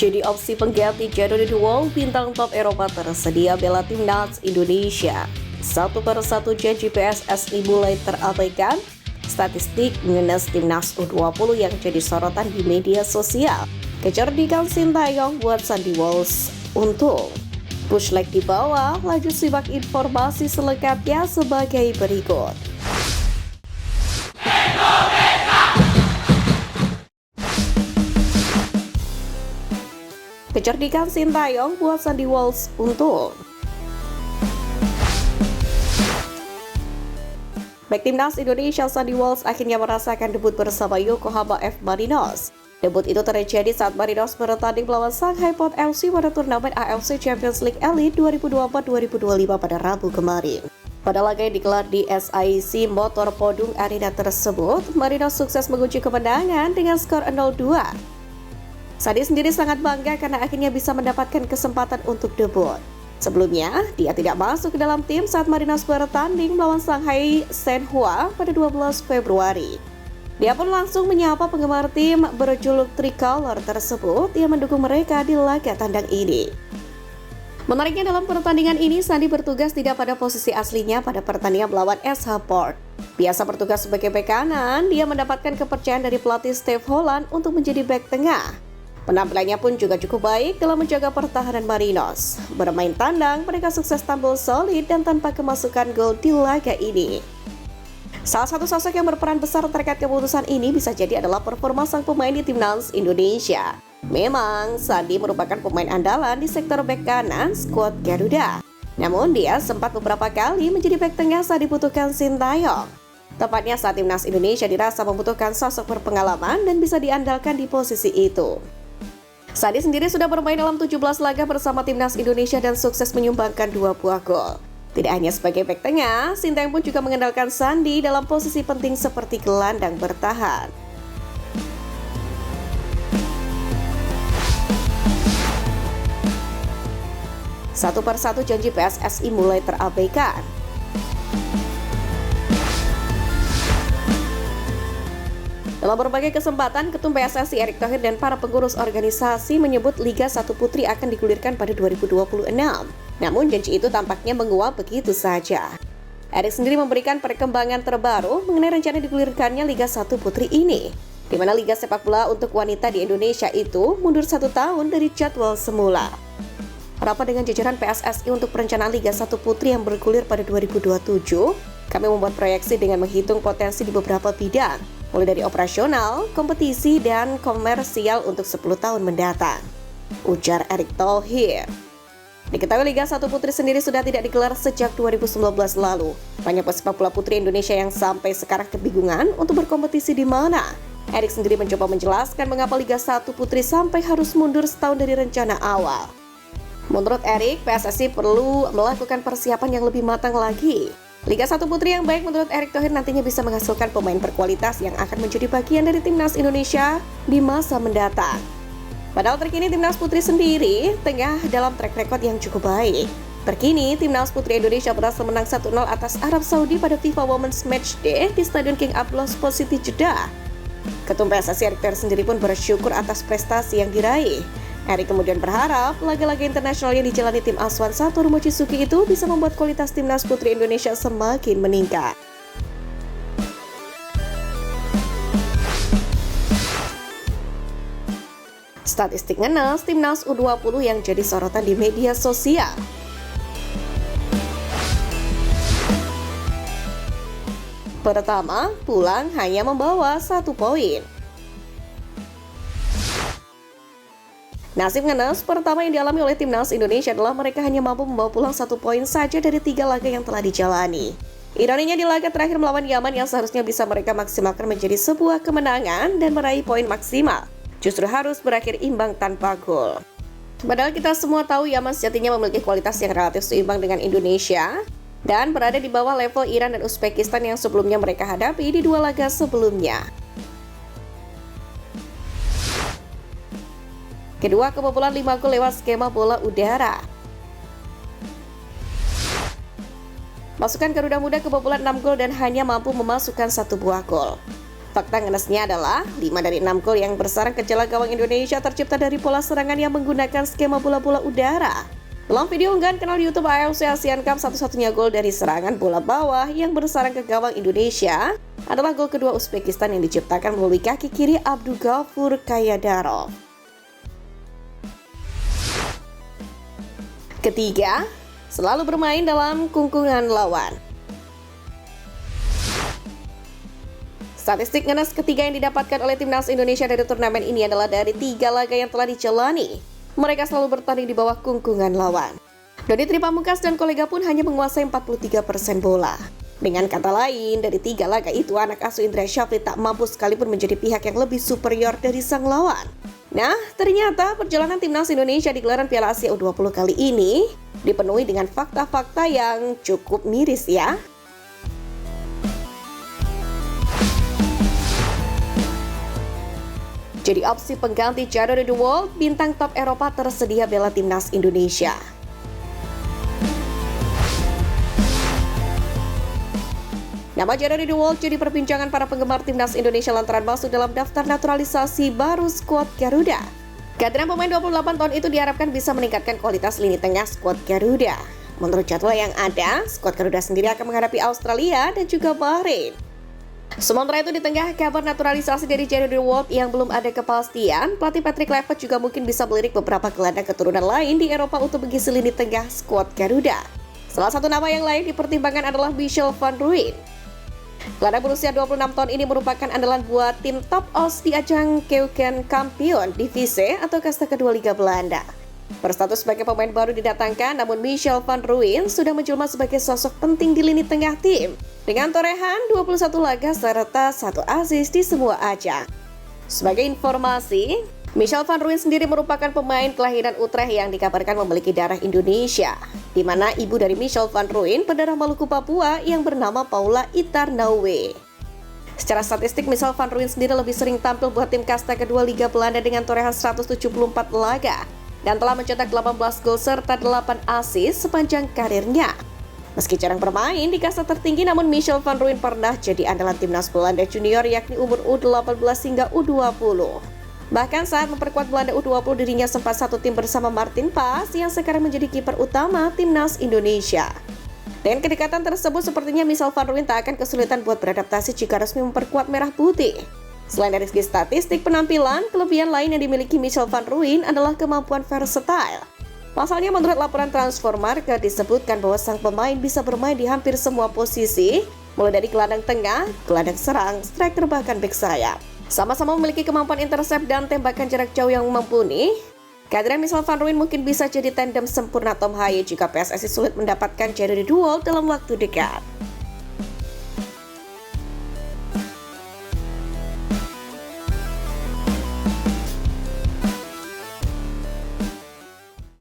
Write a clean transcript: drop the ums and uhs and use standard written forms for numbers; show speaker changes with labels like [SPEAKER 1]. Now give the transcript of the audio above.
[SPEAKER 1] Jadi opsi pengganti Jadon de Wall, bintang top Eropa tersedia bela timnas Indonesia. Satu persatu janji PSSI mulai terabaikan. Statistik minus timnas U20 yang jadi sorotan di media sosial. Kecerdikan Sintayong buat Sandy Walsh untung. Push leg di bawah, laju simak informasi selengkapnya sebagai berikut. Kecerdikan Sintayong buat Sandy Walsh untung. Bek timnas Indonesia Sandy Walsh akhirnya merasakan debut bersama Yokohama F. Marinos. Debut itu terjadi saat Marinos bertanding melawan Shanghai Pot FC pada turnamen AFC Champions League Elite 2024-2025 pada Rabu kemarin. Pada laga yang digelar di SIC Motor Podung Arena tersebut, Marinos sukses mengunci kemenangan dengan skor 0-2. Sandy sendiri sangat bangga karena akhirnya bisa mendapatkan kesempatan untuk debut. Sebelumnya, dia tidak masuk ke dalam tim saat Marinos bertanding melawan Shanghai Shenhua pada 12 Februari. Dia pun langsung menyapa penggemar tim berjuluk Tricolor tersebut yang mendukung mereka di laga tandang ini. Menariknya dalam pertandingan ini, Sandy bertugas tidak pada posisi aslinya pada pertandingan melawan SH Port. Biasa bertugas sebagai bek kanan, dia mendapatkan kepercayaan dari pelatih Steve Holland untuk menjadi bek tengah. Penampilannya pun juga cukup baik dalam menjaga pertahanan Marinos. Bermain tandang, mereka sukses tampil solid dan tanpa kemasukan gol di laga ini. Salah satu sosok yang berperan besar terkait keputusan ini bisa jadi adalah performa sang pemain di timnas Indonesia. Memang, Sandy merupakan pemain andalan di sektor bek kanan skuad Garuda. Namun, dia sempat beberapa kali menjadi bek tengah saat dibutuhkan Sintayong. Tepatnya saat timnas Indonesia dirasa membutuhkan sosok berpengalaman dan bisa diandalkan di posisi itu. Sandy sendiri sudah bermain dalam 17 laga bersama timnas Indonesia dan sukses menyumbangkan 2 buah gol. Tidak hanya sebagai bek tengah, Sintayong pun juga mengandalkan Sandy dalam posisi penting seperti gelandang bertahan. Satu persatu janji PSSI mulai terabaikan. Dalam berbagai kesempatan, Ketum PSSI Erick Thohir dan para pengurus organisasi menyebut Liga 1 Putri akan digulirkan pada 2026. Namun janji itu tampaknya menguap begitu saja. Erick sendiri memberikan perkembangan terbaru mengenai rencana digulirkannya Liga 1 Putri ini, di mana Liga Sepak Bola untuk wanita di Indonesia itu mundur 1 tahun dari jadwal semula. Rapat dengan jajaran PSSI untuk perencanaan Liga 1 Putri yang bergulir pada 2027, kami membuat proyeksi dengan menghitung potensi di beberapa bidang, mulai dari operasional, kompetisi, dan komersial untuk 10 tahun mendatang, ujar Erick Thohir. Diketahui Liga 1 Putri sendiri sudah tidak digelar sejak 2019 lalu. Banyak pesepak bola putri Indonesia yang sampai sekarang kebingungan untuk berkompetisi di mana. Erick sendiri mencoba menjelaskan mengapa Liga 1 Putri sampai harus mundur setahun dari rencana awal. Menurut Erick, PSSI perlu melakukan persiapan yang lebih matang lagi. Liga 1 Putri yang baik menurut Erick Thohir nantinya bisa menghasilkan pemain berkualitas yang akan menjadi bagian dari timnas Indonesia di masa mendatang. Padahal terkini timnas putri sendiri tengah dalam track record yang cukup baik. Terkini, timnas putri Indonesia berhasil menang 1-0 atas Arab Saudi pada FIFA Women's Match Day di Stadion King Abdullah Sport City, Jeddah. Ketum PSSI Erick Thohir sendiri pun bersyukur atas prestasi yang diraih. Erick kemudian berharap laga-laga internasional yang dijalani tim asuhan Satoru Mochizuki itu bisa membuat kualitas timnas putri Indonesia semakin meningkat. Statistik ngenes timnas U20 yang jadi sorotan di media sosial. Pertama, pulang hanya membawa 1 poin. Nasib ngenes pertama yang dialami oleh timnas Indonesia adalah mereka hanya mampu membawa pulang 1 poin saja dari 3 laga yang telah dijalani. Ironinya di laga terakhir melawan Yaman yang seharusnya bisa mereka maksimalkan menjadi sebuah kemenangan dan meraih poin maksimal, justru harus berakhir imbang tanpa gol. Padahal kita semua tahu Yaman sejatinya memiliki kualitas yang relatif seimbang dengan Indonesia dan berada di bawah level Iran dan Uzbekistan yang sebelumnya mereka hadapi di 2 laga sebelumnya. Kedua, kebobolan 5 gol lewat skema bola udara. Pasukan Garuda Muda kebobolan 6 gol dan hanya mampu memasukkan 1 buah gol. Fakta ngenesnya adalah 5 dari 6 gol yang bersarang ke celah gawang Indonesia tercipta dari pola serangan yang menggunakan skema bola-bola udara. Dalam video unggahan kanal YouTube AFC Asian Cup, satu-satunya gol dari serangan bola bawah yang bersarang ke gawang Indonesia adalah gol kedua Uzbekistan yang diciptakan melalui kaki kiri Abdulgafur Kayadarov. Ketiga, selalu bermain dalam kungkungan lawan. Statistik ngenes ketiga yang didapatkan oleh timnas Indonesia dari turnamen ini adalah dari 3 laga yang telah dijalani. Mereka selalu bertanding di bawah kungkungan lawan. Dodi Tripamungkas dan kolega pun hanya menguasai 43% bola. Dengan kata lain, dari 3 laga itu anak asuh Indra Syafri tak mampu sekalipun menjadi pihak yang lebih superior dari sang lawan. Nah, ternyata perjalanan timnas Indonesia di gelaran Piala Asia U20 kali ini dipenuhi dengan fakta-fakta yang cukup miris ya. Jadi opsi pengganti Jadon De Wolf, bintang top Eropa tersedia bela timnas Indonesia. Nama Jadon De Wolf jadi perbincangan para penggemar timnas Indonesia lantaran masuk dalam daftar naturalisasi baru skuad Garuda. Kehadiran pemain 28 tahun itu diharapkan bisa meningkatkan kualitas lini tengah skuad Garuda. Menurut jadwal yang ada, skuad Garuda sendiri akan menghadapi Australia dan juga Bahrain. Sementara itu di tengah kabar naturalisasi dari Jadon De Wolf yang belum ada kepastian, pelatih Patrick Kluivert juga mungkin bisa melirik beberapa gelandang keturunan lain di Eropa untuk mengisi lini tengah skuad Garuda. Salah satu nama yang lain dipertimbangkan adalah Michel van Rooyen. Gelandang berusia 26 tahun ini merupakan andalan buat tim Top Os di ajang Keukenkampioen Divisie atau kasta kedua Liga Belanda. Berstatus sebagai pemain baru didatangkan, namun Michel van Rooyen sudah menjelma sebagai sosok penting di lini tengah tim dengan torehan 21 laga serta 1 assist di semua ajang. Sebagai informasi, Michel van Rooyen sendiri merupakan pemain kelahiran Utrecht yang dikabarkan memiliki darah Indonesia, di mana ibu dari Michel van Rooyen berdarah Maluku Papua yang bernama Paula Itarnauwe. Secara statistik, Michel van Rooyen sendiri lebih sering tampil buat tim kasta kedua Liga Belanda dengan torehan 174 laga dan telah mencetak 18 gol serta 8 assist sepanjang karirnya. Meski jarang bermain di kasta tertinggi, namun Michel van Rooyen pernah jadi andalan timnas Belanda junior yakni umur U18 hingga U20. Bahkan saat memperkuat Belanda U20, dirinya sempat satu tim bersama Martin Pas yang sekarang menjadi kiper utama timnas Indonesia. Dengan kedekatan tersebut, sepertinya Michel van Rooyen tak akan kesulitan buat beradaptasi jika resmi memperkuat Merah Putih. Selain dari segi statistik penampilan, kelebihan lain yang dimiliki Michel van Rooyen adalah kemampuan versatile. Pasalnya menurut laporan Transfermarkt disebutkan bahwa sang pemain bisa bermain di hampir semua posisi, mulai dari gelandang tengah, gelandang serang, striker bahkan bek sayap. Sama-sama memiliki kemampuan intercept dan tembakan jarak jauh yang mumpuni. Kehadiran Michel van Rooyen mungkin bisa jadi tandem sempurna Tom Haye jika PSSI sulit mendapatkan Jadon De Wolf dalam waktu dekat.